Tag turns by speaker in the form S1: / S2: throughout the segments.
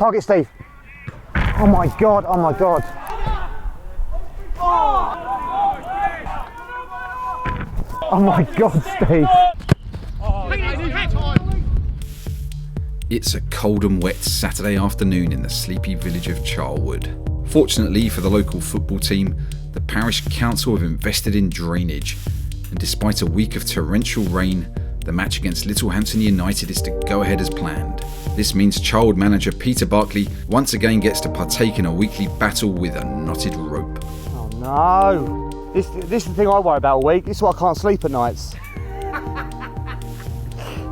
S1: Target Steve. Oh my God, oh my God. Oh my God, Steve.
S2: It's a cold and wet Saturday afternoon in the sleepy village of Charlwood. Fortunately for the local football team, the parish council have invested in drainage, and despite a week of torrential rain, the match against Littlehampton United is to go ahead as planned. This means Charlwood manager Peter Barkley once again gets to partake in a weekly battle with a knotted rope.
S1: Oh no! This is the thing I worry about all week. This is why I can't sleep at nights.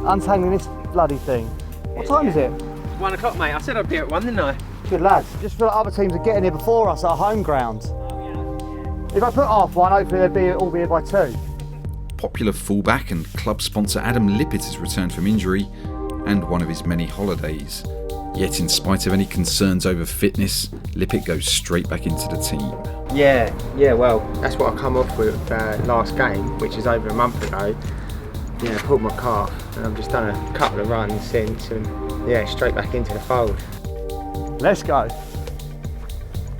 S1: Untangling this bloody thing. What time is it?
S3: 1 o'clock, mate. I said I'd be at 1, didn't I?
S1: Good lads. Just feel like other teams are getting here before us at our home ground. If I put half one, hopefully they'll all be here by 2.
S2: Popular fullback and club sponsor Adam Lippett has returned from injury and one of his many holidays. Yet in spite of any concerns over fitness, Lippett goes straight back into the team.
S3: Yeah, well, that's what I come off with last game, which is over a month ago. Yeah, I pulled my calf and I've just done a couple of runs since and yeah, straight back into the fold.
S1: Let's go.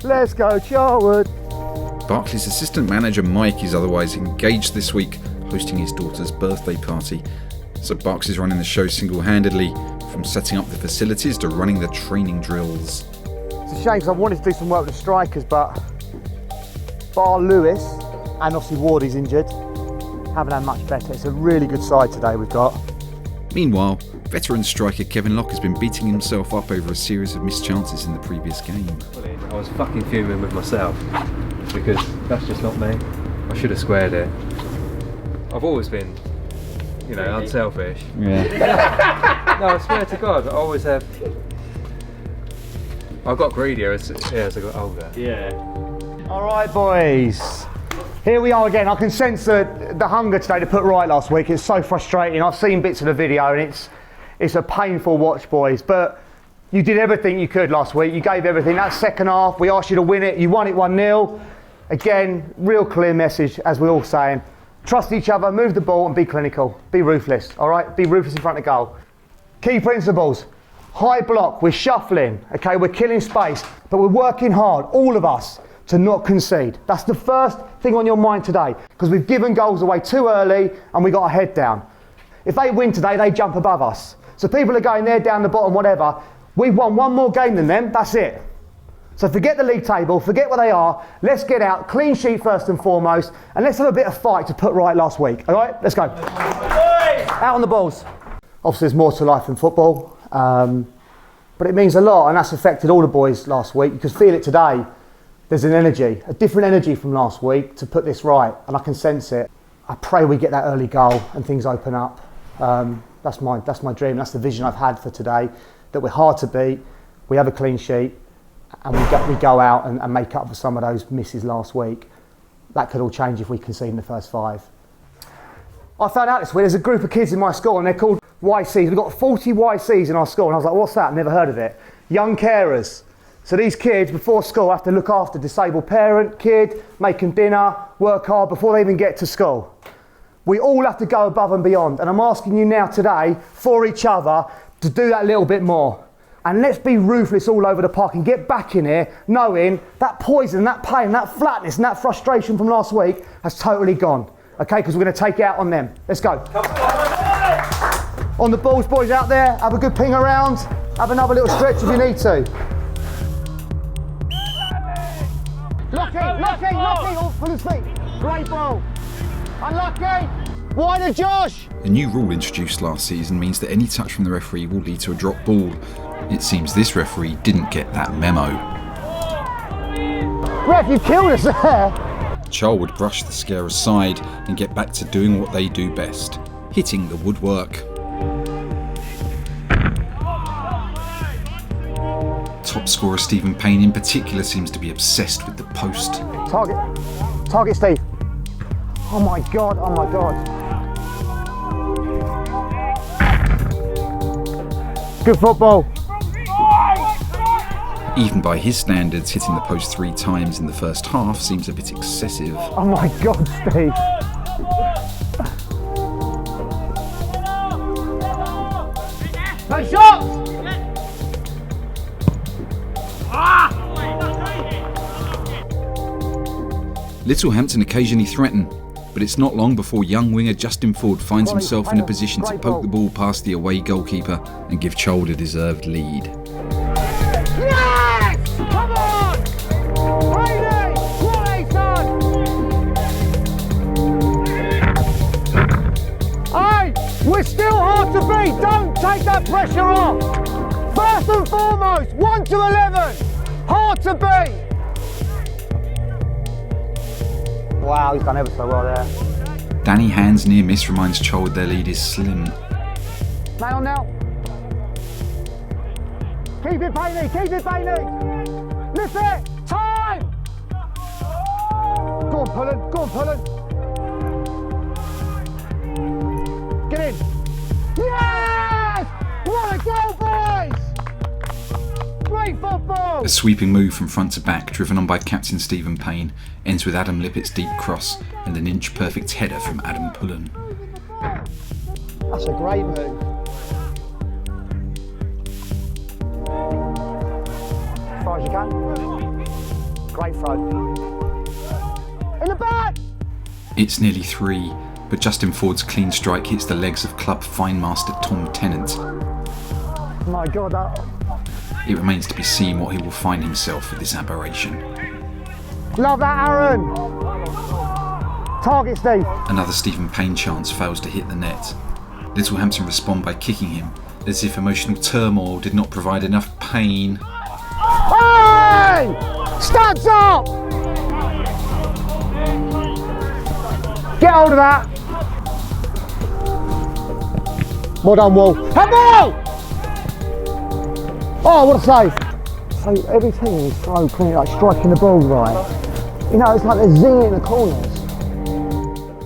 S1: Let's go, Charlwood.
S2: Barkley's assistant manager Mike is otherwise engaged this week, hosting his daughter's birthday party. So Barks is running the show single-handedly, from setting up the facilities to running the training drills.
S1: It's a shame because I wanted to do some work with the strikers, but bar Lewis and obviously Wardy's injured, haven't had much better. It's a really good side today we've got.
S2: Meanwhile, veteran striker Kevin Locke has been beating himself up over a series of missed chances in the previous game.
S4: I was fucking fuming with myself because that's just not me. I should have squared it. I've always been, unselfish.
S2: Yeah.
S4: No, I swear to God, I always have. I got greedier as I got older.
S3: Yeah.
S1: All right, boys. Here we are again. I can sense the hunger today to put right last week. It's so frustrating. I've seen bits of the video and it's a painful watch, boys. But you did everything you could last week. You gave everything. That second half, we asked you to win it. You won it 1-0. Again, real clear message, as we're all saying. Trust each other, move the ball and be clinical. Be ruthless, all right? Be ruthless in front of goal. Key principles. High block, we're shuffling, okay? We're killing space, but we're working hard, all of us, to not concede. That's the first thing on your mind today, because we've given goals away too early and we got our head down. If they win today, they jump above us. So people are going there, down the bottom, whatever. We've won one more game than them, that's it. So forget the league table, forget where they are. Let's get out, clean sheet first and foremost, and let's have a bit of fight to put right last week. All right, let's go. Out on the balls. Obviously, there's more to life than football, but it means a lot, and that's affected all the boys last week. You can feel it today. There's an energy, a different energy from last week to put this right, and I can sense it. I pray we get that early goal and things open up. That's my dream. That's the vision I've had for today. That we're hard to beat, we have a clean sheet, and we go out and make up for some of those misses last week. That could all change if we concede in the first 5. I found out this week, there's a group of kids in my school and they're called YCs. We've got 40 YCs in our school, and I was like, what's that? Never heard of it. Young carers. So these kids before school have to look after disabled parent, kid, make them dinner, work hard before they even get to school. We all have to go above and beyond, and I'm asking you now today for each other to do that little bit more. And let's be ruthless all over the park and get back in here knowing that poison, that pain, that flatness and that frustration from last week has totally gone. Okay, because we're going to take it out on them. Let's go. On the balls, boys out there, have a good ping around. Have another little stretch if you need to. Lucky, all full of feet. Great ball. Unlucky. Wider, Josh.
S2: A new rule introduced last season means that any touch from the referee will lead to a drop ball. It seems this referee didn't get that memo.
S1: Ref, you killed us there.
S2: Charlwood brush the scare aside and get back to doing what they do best, hitting the woodwork. Top scorer Stephen Payne in particular seems to be obsessed with the post.
S1: Target Steve. Oh my God, oh my God. Good football.
S2: Even by his standards, hitting the post 3 times in the first half seems a bit excessive.
S1: Oh my God, Steve. No shots!
S2: Littlehampton occasionally threaten, but it's not long before young winger Justin Ford finds himself in a position to poke the ball past the away goalkeeper and give Charlwood a deserved lead.
S1: Yes! Come on! Brady! What he's done! Hey! We're still hard to beat! Don't take that pressure off! First and foremost, 1 to 11! Hard to beat! Wow, he's done ever so well there.
S2: Danny Hand's near miss reminds Charlwood their lead is slim.
S1: Man on now. Keep it, Bailey, keep it, Bailey. Lift it, time! Go on, Pullen, go on, Pullen. Get in. Yes! What a goal, boys! Great football!
S2: A sweeping move from front to back, driven on by captain Stephen Payne, ends with Adam Lippett's deep cross and an inch-perfect header from Adam Pullen.
S1: That's a great move. As far as you can. Great throw. In the back!
S2: It's nearly 3, but Justin Ford's clean strike hits the legs of club finemaster Tom Tennant.
S1: My God, that...
S2: It remains to be seen what he will find himself with this aberration.
S1: Love that, Aaron! Target, Steve.
S2: Another Stephen Payne chance fails to hit the net. Littlehampton respond by kicking him, as if emotional turmoil did not provide enough pain.
S1: Hey! Stats up! Get hold of that! Well done, Wall. Have ball! Oh, what a save! So every team is so clean, like striking the ball right. You know, it's like they're zinging in the corners.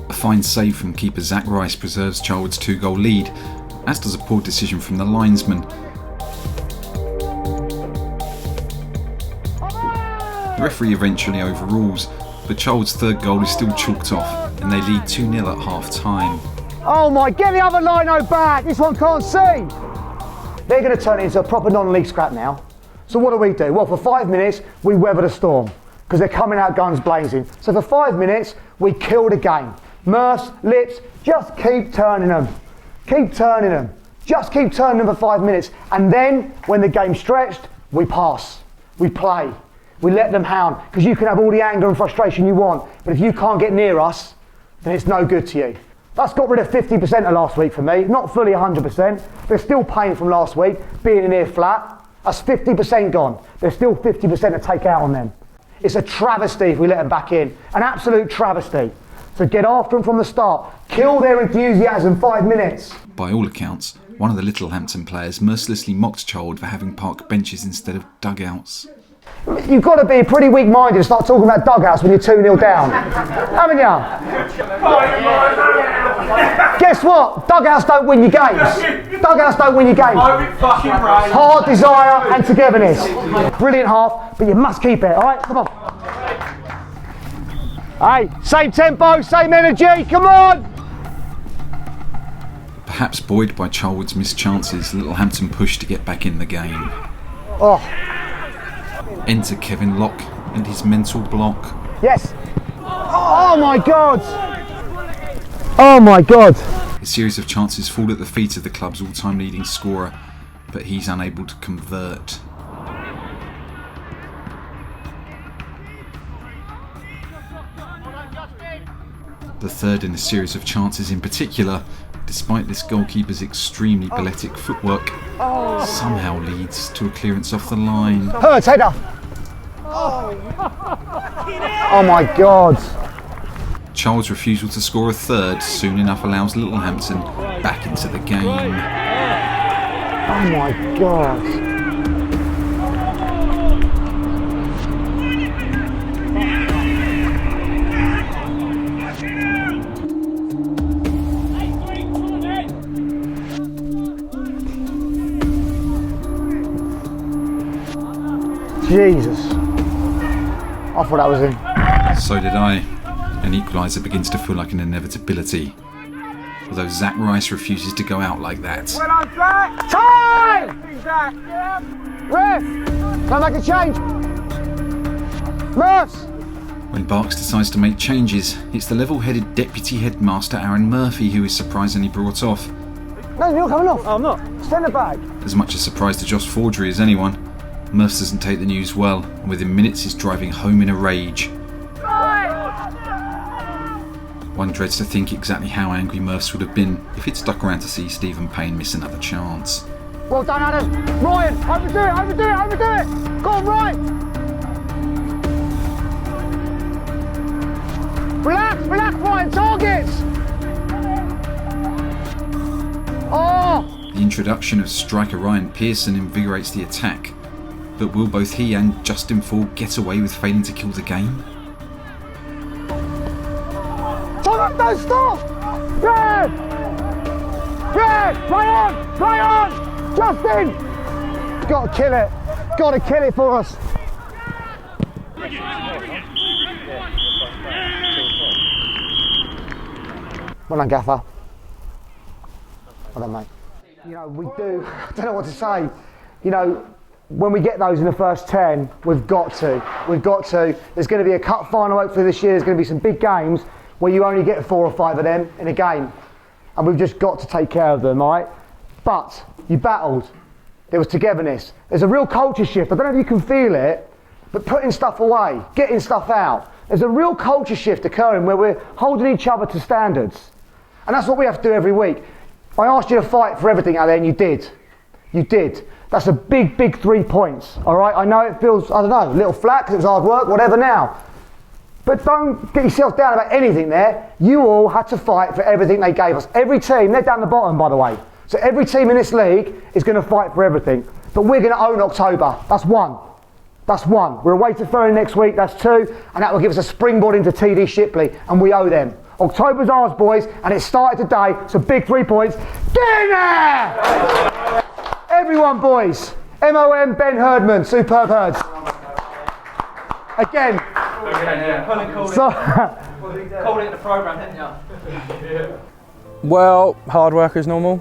S2: A fine save from keeper Zach Rice preserves Charlwood's 2-goal lead, as does a poor decision from the linesman. The referee eventually overrules, but Charlwood's 3rd goal is still chalked off, and they lead 2-0 at half-time.
S1: Oh my, get the other lino back! This one can't see! They're going to turn it into a proper non-league scrap now. So what do? Well, for 5 minutes, we weather the storm, because they're coming out guns blazing. So for 5 minutes, we kill the game. Murphs, Lips, just keep turning them. Keep turning them. Just keep turning them for 5 minutes. And then, when the game's stretched, we pass. We play. We let them hound. Because you can have all the anger and frustration you want, but if you can't get near us, then it's no good to you. That's got rid of 50% of last week for me. Not fully 100%. There's still pain from last week, being in here flat. That's 50% gone. There's still 50% to take out on them. It's a travesty if we let them back in. An absolute travesty. So get after them from the start. Kill their enthusiasm 5 minutes.
S2: By all accounts, one of the Littlehampton players mercilessly mocked Charlwood for having parked benches instead of dugouts.
S1: You've got to be pretty weak-minded to start talking about dugouts when you're 2-0 down. Haven't you? Guess what? Dugouts don't win your games. Dugouts don't win your games. Hard desire and togetherness. Brilliant half, but you must keep it, all right? Come on. Hey, same tempo, same energy, come on!
S2: Perhaps buoyed by Charlwood's missed chances, Littlehampton pushed to get back in the game.
S1: Oh.
S2: Enter Kevin Locke and his mental block.
S1: Yes. Oh my God. Oh my God.
S2: A series of chances fall at the feet of the club's all-time leading scorer, but he's unable to convert. The third in a series of chances in particular, despite this goalkeeper's extremely balletic footwork, somehow leads to a clearance off the line.
S1: Hurts, header. Oh my God.
S2: Charlwood's refusal to score a third soon enough allows Littlehampton back into the game.
S1: Oh my God. Jesus. I thought that was in.
S2: So did I. An equaliser begins to feel like an inevitability. Although Zach Rice refuses to go out like that.
S1: Well done, Zach! Time! Ref! Come back and change. Murphs!
S2: When Barks decides to make changes, it's the level-headed deputy headmaster Aaron Murphy who is surprisingly brought off.
S1: No, you're not coming off.
S5: I'm not.
S1: Stand back.
S2: As much a surprise to Josh Forgery as anyone, Murphs doesn't take the news well, and within minutes is driving home in a rage. One dreads to think exactly how angry Murphs would have been if he'd stuck around to see Stephen Payne miss another chance.
S1: Well done, Adam. Ryan, overdo it, overdo it, overdo it. Go on, Ryan. Relax, relax, Ryan, targets. Oh!
S2: The introduction of striker Ryan Pearson invigorates the attack, but will both he and Justin Ford get away with failing to kill the game?
S1: Don't stop! Red! Red! Play on! Play on! Justin! Gotta kill it. Gotta kill it for us. Well done, Gaffer. Well done, mate. You know, we do, I don't know what to say. You know, when we get those in the first 10, we've got to. We've got to. There's going to be a cup final hopefully this year. There's going to be some big games where you only get 4 or 5 of them in a game. And we've just got to take care of them, all right? But you battled. There was togetherness. There's a real culture shift. I don't know if you can feel it, but putting stuff away, getting stuff out. There's a real culture shift occurring where we're holding each other to standards. And that's what we have to do every week. I asked you to fight for everything out there and you did. You did. That's a big, big 3 points, all right? I know it feels, I don't know, a little flat because it was hard work, whatever now. But don't get yourself down about anything there. You all had to fight for everything they gave us. Every team, they're down the bottom, by the way. So every team in this league is going to fight for everything. But we're going to own October. That's 1. That's 1. We're away to Surrey next week. That's 2. And that will give us a springboard into TD Shipley. And we owe them. October's ours, boys. And it started today. So big 3 points. Get in there! Everyone, boys. MOM, Ben Herdman. Superb herds. Again.
S5: Called it in the programme, didn't you?
S6: Well, hard work as normal.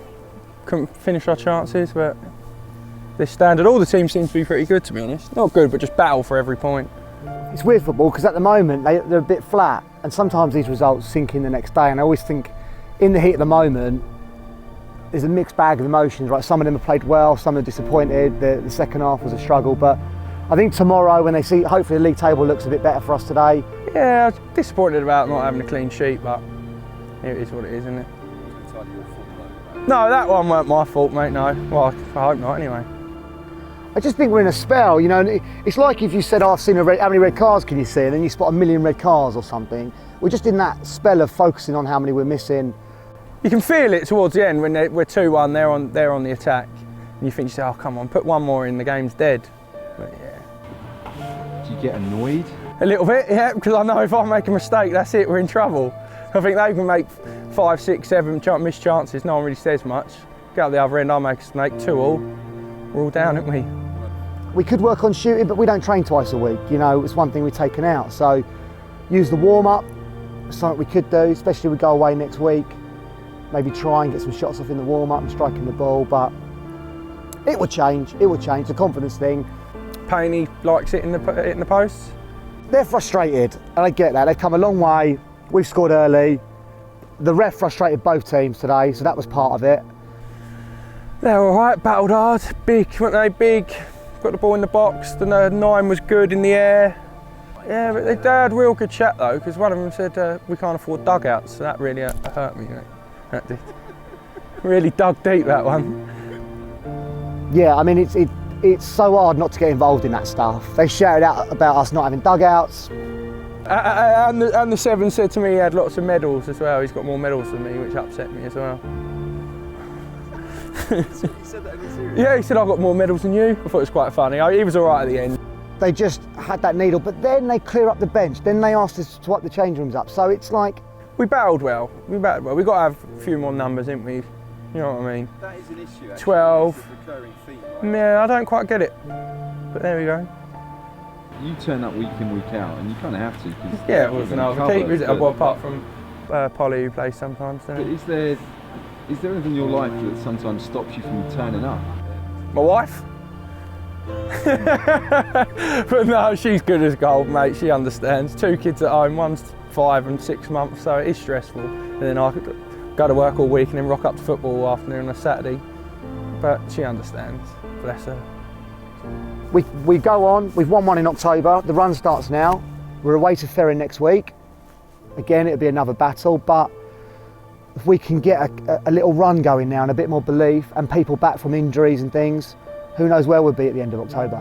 S6: Couldn't finish our chances, but this standard, all the teams seem to be pretty good, to be honest. Not good, but just battle for every point.
S1: It's weird football because at the moment they're a bit flat, and sometimes these results sink in the next day. And I always think, in the heat of the moment, there's a mixed bag of emotions. Right, some of them have played well, some are disappointed. The second half was a struggle, but I think tomorrow, when they see, hopefully the league table looks a bit better for us today.
S6: Yeah, I was disappointed about not having a clean sheet, but it is what it is, isn't it? No, that one weren't my fault, mate, no. Well, I hope not, anyway.
S1: I just think we're in a spell, you know, and it's like if you said, oh, I've seen how many red cards can you see, and then you spot 1 million red cards or something. We're just in that spell of focusing on how many we're missing.
S6: You can feel it towards the end when we're 2-1, they're on the attack. And you think, oh, come on, put 1 more in, the game's dead. But yeah.
S4: Do you get annoyed?
S6: A little bit, yeah, because I know if I make a mistake, that's it, we're in trouble. I think they can make 5, 6, 7 missed chances, no one really says much. Get up the other end, I make a mistake, 2-2, we're all down, aren't we?
S1: We could work on shooting, but we don't train twice a week, you know, it's one thing we've taken out. So use the warm-up, something we could do, especially if we go away next week. Maybe try and get some shots off in the warm-up and striking the ball, but it will change, it's a confidence thing.
S6: Payne likes it in the posts.
S1: They're frustrated, and I get that. They've come a long way. We've scored early. The ref frustrated both teams today, so that was part of it.
S6: They're all right, battled hard, big, weren't they? Big, got the ball in the box. The 9 was good in the air. Yeah, but they had real good chat though, because one of them said we can't afford dugouts, so that really hurt me. That did. Really dug deep, that one.
S1: Yeah, I mean, it's so hard not to get involved in that stuff. They shouted out about us not having dugouts.
S6: And the 7 said to me he had lots of medals as well. He's got more medals than me, which upset me as well.
S4: He said that in the series?
S6: Yeah, he said I've got more medals than you. I thought it was quite funny. He was all right at the end.
S1: They just had that needle, but then they clear up the bench. Then they asked us to wipe the change rooms up. So it's like...
S6: We battled well. We've got to have a few more numbers, haven't we? You know what I mean?
S4: That is an issue, actually.
S6: 12.
S4: It's a recurring theme, right?
S6: Yeah, I don't quite get it. But there we go.
S4: You turn up week in, week out, and you kind of have to.
S6: Yeah, well, no, well, apart from Polly, who plays sometimes.
S4: But is there anything in your life that sometimes stops you from turning up?
S6: My wife? But no, she's good as gold, mate. She understands. 2 kids at home, one's 5 and 6 months, so it is stressful. And then I could go to work all week and then rock up to football all afternoon on a Saturday. But she understands, bless her.
S1: We go on, we've won one in October, the run starts now. We're away to Phippen next week. Again, it'll be another battle, but if we can get a little run going now and a bit more belief and people back from injuries and things, who knows where we'll be at the end of October.